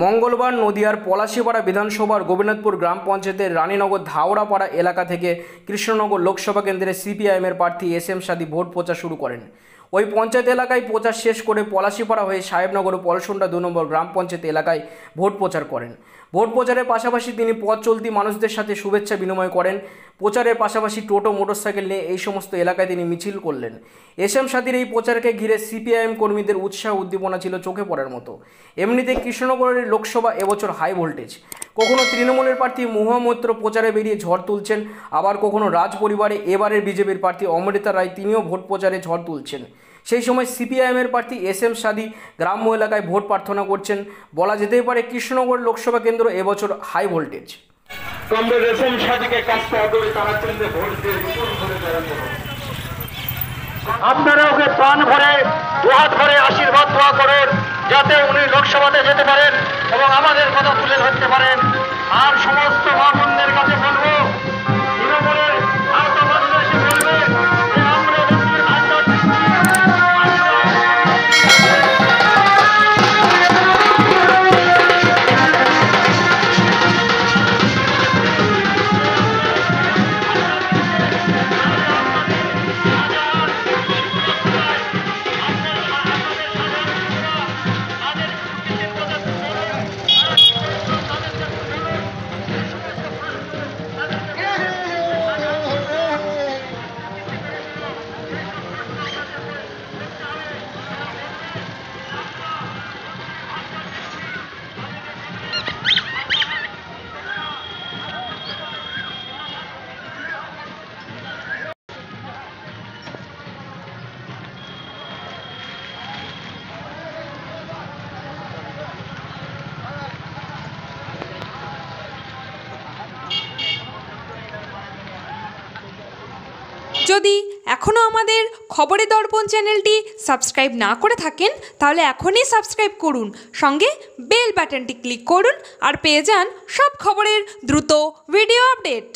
মঙ্গলবার নদিয়ার পলাশীপাড়া বিধানসভার গোপীনাথপুর গ্রাম পঞ্চায়েতের রানীনগর ধাওড়াপাড়া এলাকা থেকে কৃষ্ণনগর লোকসভা কেন্দ্রে সিপিআইএমের প্রার্থী এস.এম. সাদি ভোট প্রচার শুরু করেন। ওই পঞ্চায়েত এলাকায় প্রচার শেষ করে পলাশীপাড়া হয়ে সাহেবনগর ও পলসুন্ডা 2 নম্বর গ্রাম পঞ্চায়েত এলাকায় ভোট প্রচার করেন। ভোট প্রচারের পাশাপাশি তিনি পথ চলতি মানুষদের সাথে শুভেচ্ছা বিনিময় করেন। প্রচারের পাশাপাশি টোটো মোটরসাইকেল নিয়ে এই সমস্ত এলাকায় তিনি মিছিল করলেন। এস.এম. সাদির এই প্রচারকে ঘিরে সিপিআইএম কর্মীদের উৎসাহ উদ্দীপনা ছিল চোখে পড়ার মতো। এমনিতে কৃষ্ণনগরের লোকসভা এবছর হাই ভোল্টেজ। কখনো তৃণমূলের প্রার্থী মহুয়া মৈত্র প্রচারে বেরিয়ে ঝড় তুলছেন, আবার কখনো রাজ পরিবারে এবারের বিজেপির প্রার্থী অমৃতা রায় তিনিও ভোট প্রচারে ঝড় তুলছেন। সেই সময় সিপিআইএমের প্রার্থী এস.এম. সাদি গ্রাম্য এলাকায় ভোট প্রার্থনা করছেন। বলা যেতেই পারে কৃষ্ণনগর লোকসভা কেন্দ্র এবছর হাই ভোল্টেজ। আপনারা ওকে প্রাণ ভরে দুহাত ভরে আশীর্বাদ দোয়া করুন, যাতে উনি লোকসভাতে যেতে পারেন এবং আমাদের কথা তুলে ধরতে পারেন। আর সমস্ত মা বোনদের কাছে বলবো, তৃণমূলের আওতাবাদী এসে বলবে যে আমরা যদি এখনও আমাদের খবরের দর্পণ চ্যানেলটি সাবস্ক্রাইব না করে থাকেন, তাহলে এখনই সাবস্ক্রাইব করুন, সঙ্গে বেল বাটনটি ক্লিক করুন আর পেয়ে যান সব খবরের দ্রুত ভিডিও আপডেট।